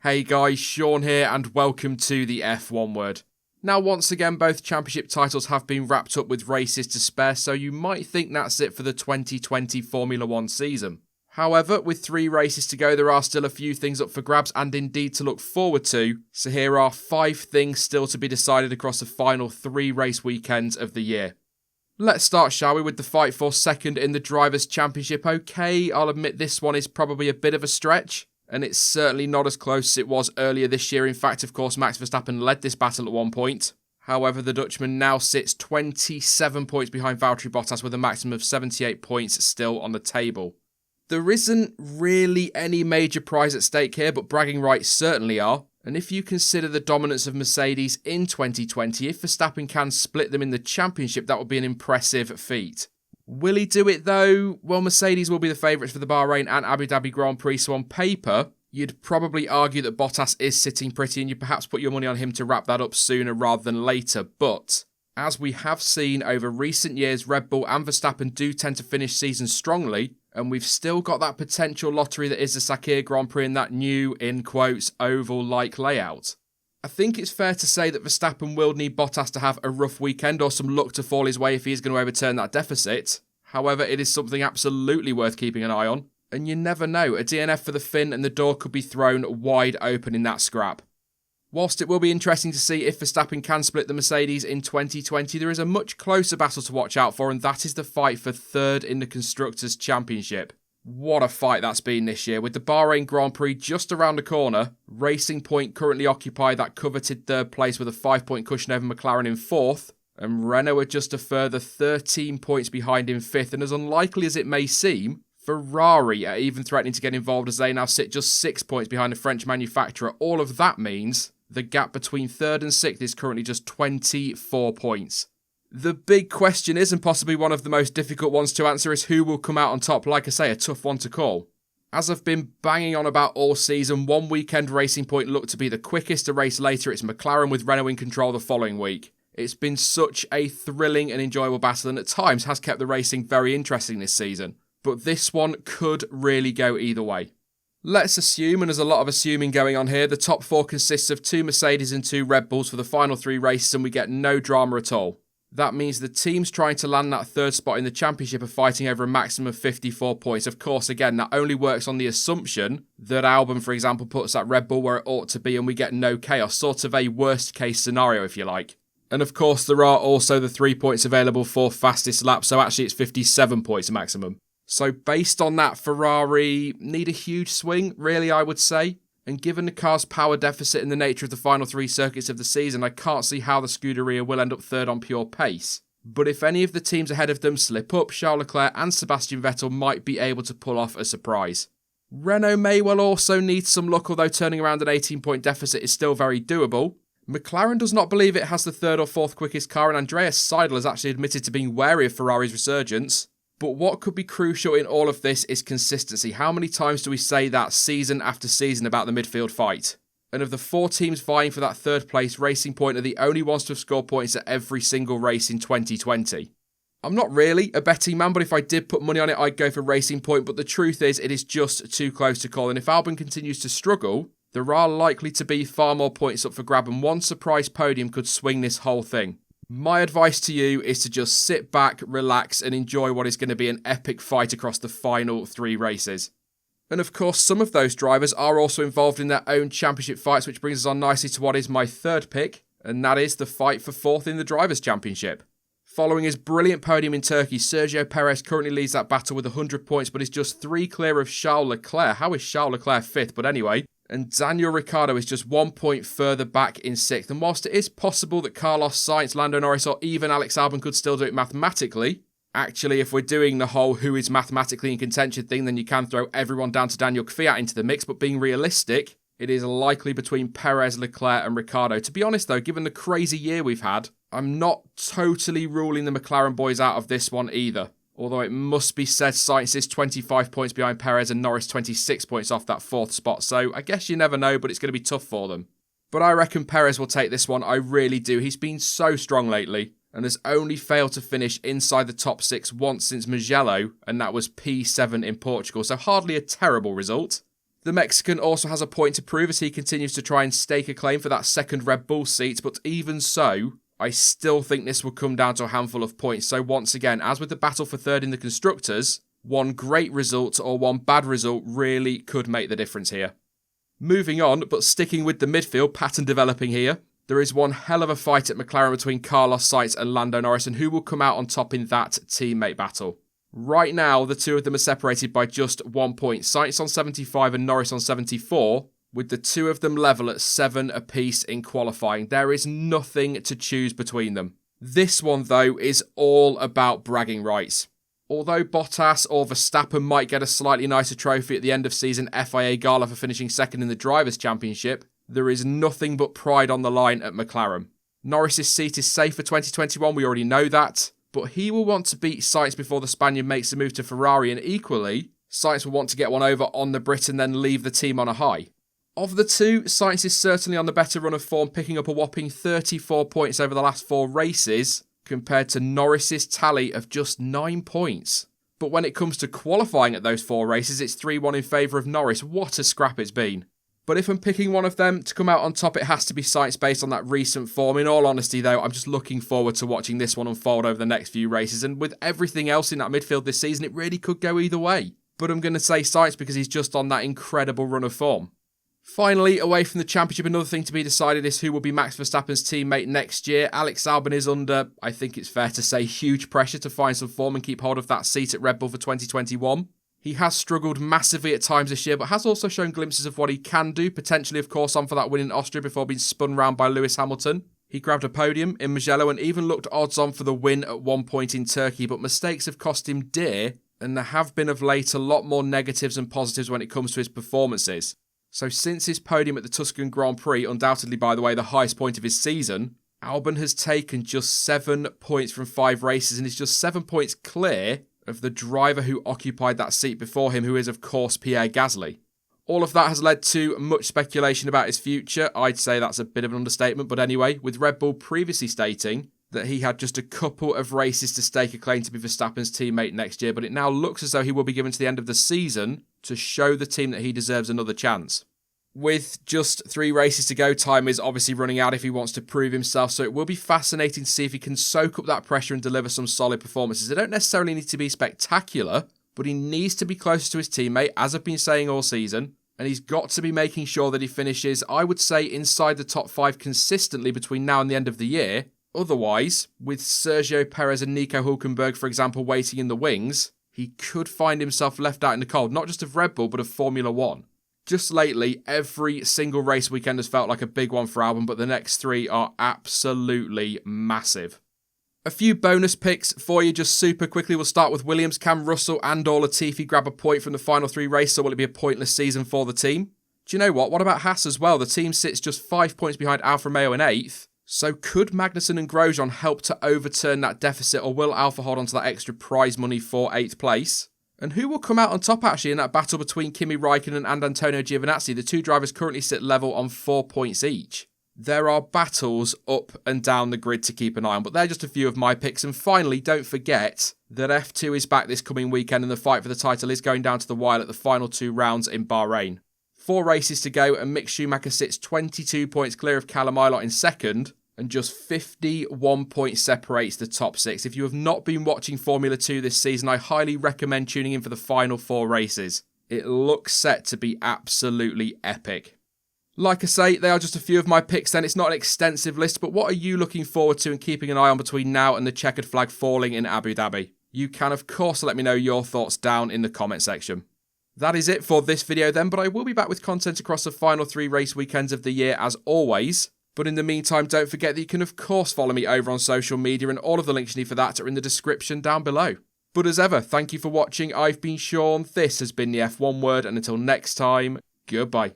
Hey guys, Sean here and welcome to the F1 Word. Now once again both championship titles have been wrapped up with races to spare, so you might think that's it for the 2020 Formula One season. However, with 3 races to go there are still a few things up for grabs and indeed to look forward to, so here are 5 things still to be decided across the final 3 race weekends of the year. Let's start, shall we, with the fight for second in the Drivers' Championship. Okay, I'll admit this one is probably a bit of a stretch, and it's certainly not as close as it was earlier this year. In fact, of course, Max Verstappen led this battle at one point. However, the Dutchman now sits 27 points behind Valtteri Bottas with a maximum of 78 points still on the table. There isn't really any major prize at stake here, but bragging rights certainly are. And if you consider the dominance of Mercedes in 2020, if Verstappen can split them in the championship, that would be an impressive feat. Will he do it though? Well, Mercedes will be the favourites for the Bahrain and Abu Dhabi Grand Prix, so on paper, you'd probably argue that Bottas is sitting pretty and you'd perhaps put your money on him to wrap that up sooner rather than later. But as we have seen over recent years, Red Bull and Verstappen do tend to finish seasons strongly, and we've still got that potential lottery that is the Chequered Grand Prix in that new, in quotes, oval-like layout. I think it's fair to say that Verstappen will need Bottas to have a rough weekend or some luck to fall his way if he is going to overturn that deficit. However, it is something absolutely worth keeping an eye on. And you never know, a DNF for the Finn and the door could be thrown wide open in that scrap. Whilst it will be interesting to see if Verstappen can split the Mercedes in 2020, there is a much closer battle to watch out for, and that is the fight for third in the Constructors Championship. What a fight that's been this year, with the Bahrain Grand Prix just around the corner. Racing Point currently occupy that coveted third place with a 5-point cushion over McLaren in 4th, and Renault are just a further 13 points behind in 5th, and as unlikely as it may seem, Ferrari are even threatening to get involved as they now sit just 6 points behind the French manufacturer. All of that means the gap between 3rd and 6th is currently just 24 points. The big question is, and possibly one of the most difficult ones to answer, is who will come out on top. Like I say, a tough one to call. As I've been banging on about all season, one weekend Racing Point looked to be the quickest. A race later, it's McLaren with Renault in control the following week. It's been such a thrilling and enjoyable battle, and at times has kept the racing very interesting this season. But this one could really go either way. Let's assume, and there's a lot of assuming going on here, the top 4 consists of 2 Mercedes and 2 Red Bulls for the final 3 races, and we get no drama at all. That means the teams trying to land that 3rd spot in the championship are fighting over a maximum of 54 points. Of course, again, that only works on the assumption that Albon, for example, puts that Red Bull where it ought to be and we get no chaos. Sort of a worst case scenario, if you like. And of course, there are also the 3 points available for fastest lap, so actually it's 57 points maximum. So based on that, Ferrari need a huge swing, really, I would say. And given the car's power deficit and the nature of the final 3 circuits of the season, I can't see how the Scuderia will end up 3rd on pure pace. But if any of the teams ahead of them slip up, Charles Leclerc and Sebastian Vettel might be able to pull off a surprise. Renault may well also need some luck, although turning around an 18-point deficit is still very doable. McLaren does not believe it has the 3rd or 4th quickest car, and Andreas Seidel has actually admitted to being wary of Ferrari's resurgence. But what could be crucial in all of this is consistency. How many times do we say that season after season about the midfield fight? And of the 4 teams vying for that 3rd place, Racing Point are the only ones to have scored points at every single race in 2020. I'm not really a betting man, but if I did put money on it, I'd go for Racing Point. But the truth is, it is just too close to call. And if Albon continues to struggle, there are likely to be far more points up for grab, and one surprise podium could swing this whole thing. My advice to you is to just sit back, relax, and enjoy what is going to be an epic fight across the final 3 races. And of course, some of those drivers are also involved in their own championship fights, which brings us on nicely to what is my 3rd pick, and that is the fight for 4th in the Drivers' Championship. Following his brilliant podium in Turkey, Sergio Perez currently leads that battle with 100 points, but is just 3 clear of Charles Leclerc. How is Charles Leclerc 5th? But anyway, and Daniel Ricciardo is just 1 point further back in 6th. And whilst it is possible that Carlos Sainz, Lando Norris, or even Alex Albon could still do it mathematically, actually, if we're doing the whole who is mathematically in contention thing, then you can throw everyone down to Daniel Kvyat into the mix. But being realistic, it is likely between Perez, Leclerc and Ricciardo. To be honest though, given the crazy year we've had, I'm not totally ruling the McLaren boys out of this one either. Although it must be said Sainz is 25 points behind Perez and Norris 26 points off that 4th spot. So I guess you never know, but it's going to be tough for them. But I reckon Perez will take this one. I really do. He's been so strong lately and has only failed to finish inside the top 6 once since Mugello, and that was P7 in Portugal. So hardly a terrible result. The Mexican also has a point to prove as he continues to try and stake a claim for that second Red Bull seat, but even so, I still think this will come down to a handful of points. So once again, as with the battle for third in the Constructors, one great result or one bad result really could make the difference here. Moving on, but sticking with the midfield, pattern developing here, there is one hell of a fight at McLaren between Carlos Sainz and Lando Norris, and who will come out on top in that teammate battle. Right now, the two of them are separated by just 1 point. Sainz on 75 and Norris on 74, with the two of them level at 7 apiece in qualifying. There is nothing to choose between them. This one, though, is all about bragging rights. Although Bottas or Verstappen might get a slightly nicer trophy at the end of season FIA Gala for finishing second in the Drivers' Championship, there is nothing but pride on the line at McLaren. Norris's seat is safe for 2021, we already know that, but he will want to beat Sainz before the Spaniard makes the move to Ferrari, and equally, Sainz will want to get one over on the Brit and then leave the team on a high. Of the two, Sainz is certainly on the better run of form, picking up a whopping 34 points over the last 4 races, compared to Norris's tally of just 9 points. But when it comes to qualifying at those 4 races, it's 3-1 in favour of Norris. What a scrap it's been. But if I'm picking one of them to come out on top, it has to be Sainz based on that recent form. In all honesty, though, I'm just looking forward to watching this one unfold over the next few races. And with everything else in that midfield this season, it really could go either way. But I'm going to say Sainz because he's just on that incredible run of form. Finally, away from the championship, another thing to be decided is who will be Max Verstappen's teammate next year. Alex Albon is under, I think it's fair to say, huge pressure to find some form and keep hold of that seat at Red Bull for 2021. He has struggled massively at times this year, but has also shown glimpses of what he can do, potentially, of course, on for that win in Austria before being spun round by Lewis Hamilton. He grabbed a podium in Mugello and even looked odds on for the win at one point in Turkey, but mistakes have cost him dear, and there have been of late a lot more negatives and positives when it comes to his performances. So since his podium at the Tuscan Grand Prix, undoubtedly, by the way, the highest point of his season, Albon has taken just 7 points from 5 races and is just 7 points clear of the driver who occupied that seat before him, who is, of course, Pierre Gasly. All of that has led to much speculation about his future. I'd say that's a bit of an understatement, but anyway, with Red Bull previously stating that he had just a couple of races to stake a claim to be Verstappen's teammate next year, but it now looks as though he will be given to the end of the season to show the team that he deserves another chance. With just 3 races to go, time is obviously running out if he wants to prove himself, so it will be fascinating to see if he can soak up that pressure and deliver some solid performances. They don't necessarily need to be spectacular, but he needs to be closer to his teammate, as I've been saying all season, and he's got to be making sure that he finishes, I would say, inside the top 5 consistently between now and the end of the year. Otherwise, with Sergio Perez and Nico Hülkenberg, for example, waiting in the wings, he could find himself left out in the cold, not just of Red Bull, but of Formula One. Just lately, every single race weekend has felt like a big one for Albon, but the next 3 are absolutely massive. A few bonus picks for you just super quickly. We'll start with Williams. Can Russell and or Latifi grab a point from the final 3 races, or will it be a pointless season for the team? Do you know what? What about Haas as well? The team sits just 5 points behind Alfa Romeo in 8th. So could Magnussen and Grosjean help to overturn that deficit, or will Alfa hold on to that extra prize money for 8th place? And who will come out on top actually in that battle between Kimi Raikkonen and Antonio Giovinazzi? The 2 drivers currently sit level on 4 points each. There are battles up and down the grid to keep an eye on, but they're just a few of my picks. And finally, don't forget that F2 is back this coming weekend and the fight for the title is going down to the wire at the final 2 rounds in Bahrain. 4 races to go and Mick Schumacher sits 22 points clear of Callum Ilott in second, and just 51 points separates the top 6. If you have not been watching Formula 2 this season, I highly recommend tuning in for the final 4 races. It looks set to be absolutely epic. Like I say, they are just a few of my picks then. It's not an extensive list, but what are you looking forward to and keeping an eye on between now and the checkered flag falling in Abu Dhabi? You can, of course, let me know your thoughts down in the comment section. That is it for this video then, but I will be back with content across the final 3 race weekends of the year as always. But in the meantime, don't forget that you can of course follow me over on social media, and all of the links you need for that are in the description down below. But as ever, thank you for watching. I've been Sean, this has been the F1 Word, and until next time, goodbye.